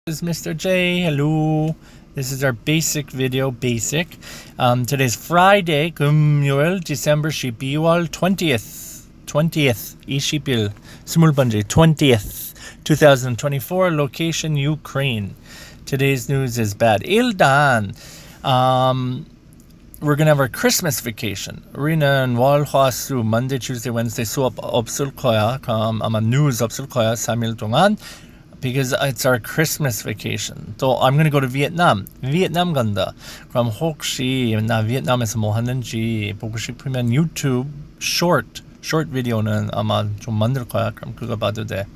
This is Mr. J. Hello. This is our basic video, today's Friday, 금요일, December 12월 20th, 20일, 20th, 2024, location Ukraine. Today's news is bad. 일단, we're going to have our Christmas vacation. 우리는 월, 화, 수, Monday, Tuesday, Wednesday 수업 없을 거야. 그럼 아마 news 없을 거야, 3일 동안. Because it's our Christmas vacation. 또 I'm going to go to Vietnam. Vietnam 간다. 그럼 혹시 나 베트남에서 뭐 하는지 보고 싶으면 유튜브 short video는 아마 좀 만들 거야. 그럼 그거 봐도 돼.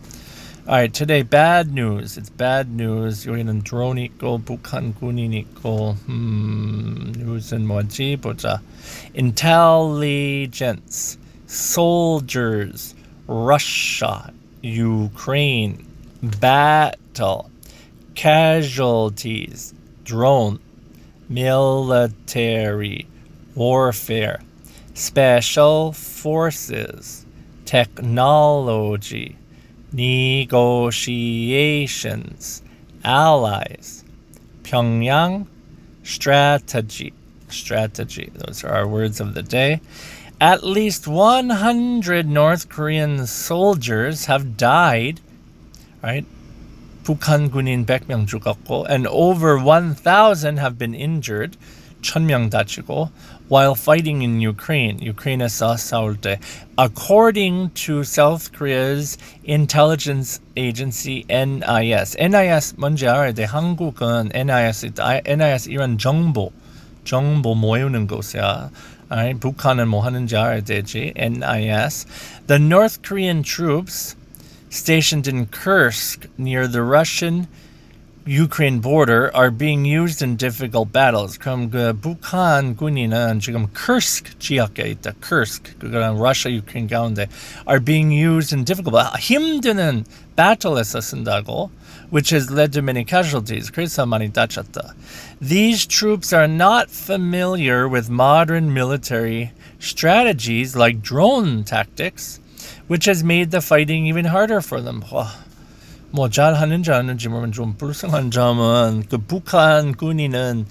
Alright, today bad news. It's bad news. 여기는 드론 있고 북한 군인 있고 뉴스는 뭐지? 보자. Intelligence, soldiers, Russia, Ukraine, battle, casualties, drone, military, warfare, special forces, technology, negotiations, allies, Pyongyang, strategy. Those are our words of the day. At least 100 North Korean soldiers have died. Right? 북한 군인 100명 죽었고 and over 1,000 have been injured. 1,000명 다치고 while fighting in Ukraine. 유크레인에서 싸울 때. According to South Korea's intelligence agency NIS. NIS 뭔지 알아야 돼. 한국은 NIS 이런 정보 모으는 곳이야. Right? 북한은 뭐 하는지 알아야 되지. NIS. The North Korean troops stationed in Kursk near the Russian-Ukraine border are being used in difficult battles. 그럼 그 북한 군인은 지금 Kursk 지역에 있다. Kursk, 그거랑 Russia-Ukraine 가운데 are being used in difficult 힘드는 battle에서 쓴다고, which has led to many casualties. 그래서 많이 다쳤다. These troops are not familiar with modern military strategies like drone tactics, which has made the fighting even harder for them. 뭐 잘하는지 안 하는지 모르면 좀 불쌍한 점은 그 북한 군인은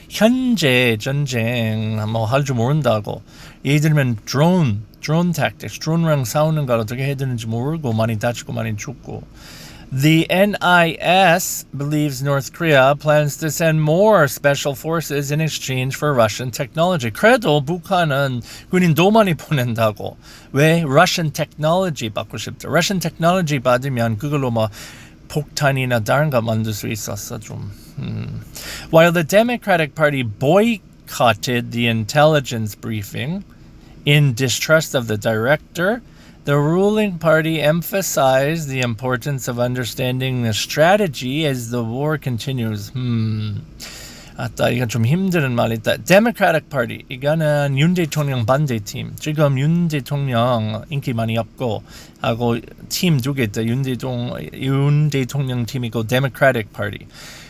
현재 전쟁 뭐 할 줄 모른다고. 예를 들면 drone tactics, 드론이랑 싸우는 걸 어떻게 해야 되는지 모르고 많이 다치고 많이 죽고. The NIS believes North Korea plans to send more special forces in exchange for Russian technology. 그래도 북한은 군인 더 많이 보낸다고. 왜? Russian technology 받고 싶다. Russian technology 받으면 그걸로 뭐 폭탄이나 다른 거 만들 수 있었어 좀. While the Democratic Party boycotted the intelligence briefing in distrust of the director, the ruling party emphasized the importance of understanding the strategy as the war continues. 아따, 이건 좀 힘든 말이다. Democratic Party, 이거는 윤 대통령 반대팀. 지금 윤 대통령 인기 많이 없고, 하고 팀 두 개 있다. 윤 대통령 팀이고 Democratic Party.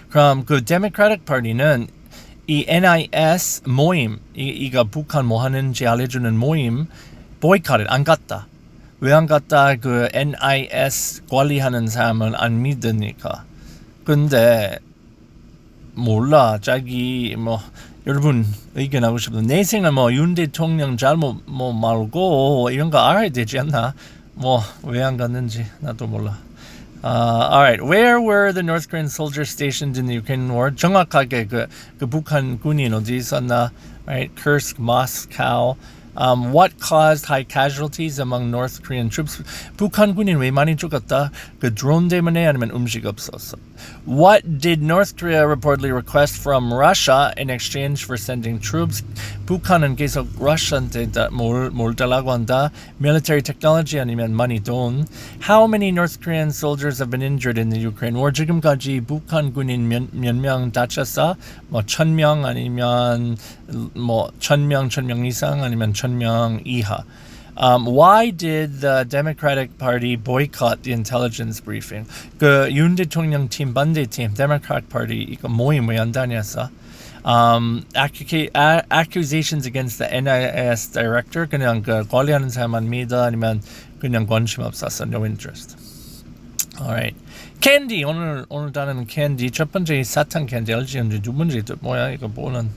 그럼 그 Democratic Party는 이 NIS 모임, 이가 북한 뭐 하는지 알려주는 모임, boycotted, 안 갔다. 왜 안 갔다? 그 NIS 관리하는 사람은 안 믿으니까. 근데 몰라. 자기 뭐 여러분 의견하고 싶은 내 생각 뭐 윤 대통령 잘못 뭐 말고 이런 거 알아야 되지 않나? 뭐 왜 안 갔는지 나도 몰라. Alright, where were the North Korean soldiers stationed in the Ukraine war? 정확하게 그 북한 군인 어디 있었나? Right, Kursk, Moscow. What caused high casualties among North Korean troops? 북한 군인 왜 많이 죽었다? 그 드론 때문에 아니면 음식 없었어? What did North Korea reportedly request from Russia in exchange for sending troops? 북한은 계속 러시아한테 뭘 달라고 한다? Military technology 아니면 money, 돈. How many North Korean soldiers have been injured in the Ukraine war? 지금까지 북한 군인 몇 명 다쳤어? 뭐 1,000명 아니면 뭐 1,000명 이상 아니면 1,000명 이하. Why did the Democratic Party boycott the intelligence briefing? 그 윤 대통령 팀 반대팀 Democratic Party 이거 모임 왜 안 다녔어? Accusations against the NIS director 그냥 그 관리하는 사람만 믿어 아니면 그냥 관심 없었어? No interest. All right. 캔디 오늘 단어는 캔디. 첫 번째 사탕 캔디 알지? 이제 두 번째 또 뭐야? 이거 뭐는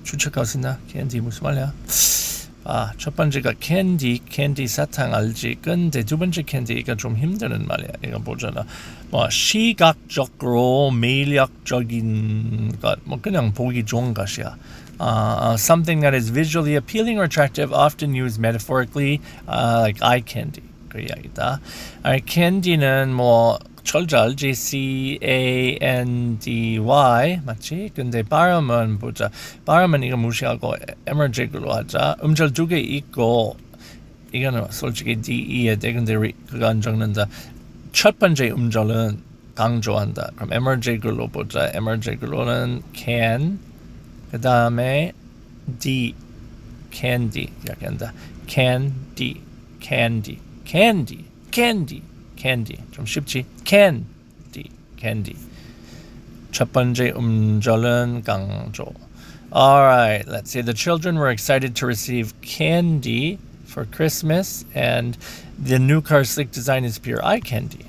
추측하시나? 캔디 무슨 말이야? 첫 번째가 캔디 사탕 알지? 근데 두 번째 캔디가 좀 힘드는 말이야. 이거 보잖아. 뭐 시각적으로 매력적인 것, 뭐 그냥 보기 좋은 것이야. Something that is visually appealing or attractive, often used metaphorically, like eye candy. 그 이야기다. 캔디는 뭐 철자 알지? C-A-N-D-Y 맞지? 근데 발음은 보자. 발음은 이거 무시하고 에머직으로 하자. 음절 두 개 있고 이거는 솔직히 D-E에 돼. 근데 그거 안 적는다. 첫 번째 음절은 강조한다. 그럼 에머직으로 보자. 에머직으로는 can 그 다음에 D candy 이렇게 한다. candy 좀 쉽지? candy. 첫 번째 음절은 강조. Alright, let's see. The children were excited to receive candy for Christmas, and the new car slick design is pure eye candy.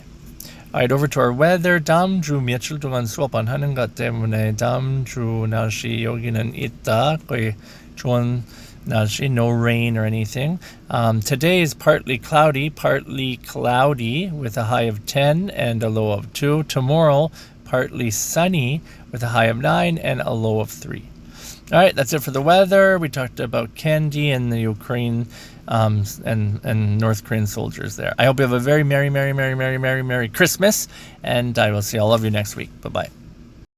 Alright, over to our weather. 다음 주 며칠 동안 수업 안 하는 것 때문에 다음 주 날씨 여기는 있다. 거의 좋은 날씨, no rain or anything. Today is partly cloudy with a high of 10 and a low of 2. Tomorrow, partly sunny with a high of 9 and a low of 3. All right, that's it for the weather. We talked about candy and the Ukraine and North Korean soldiers there. I hope you have a very merry Christmas, and I will see all of you next week. Bye-bye.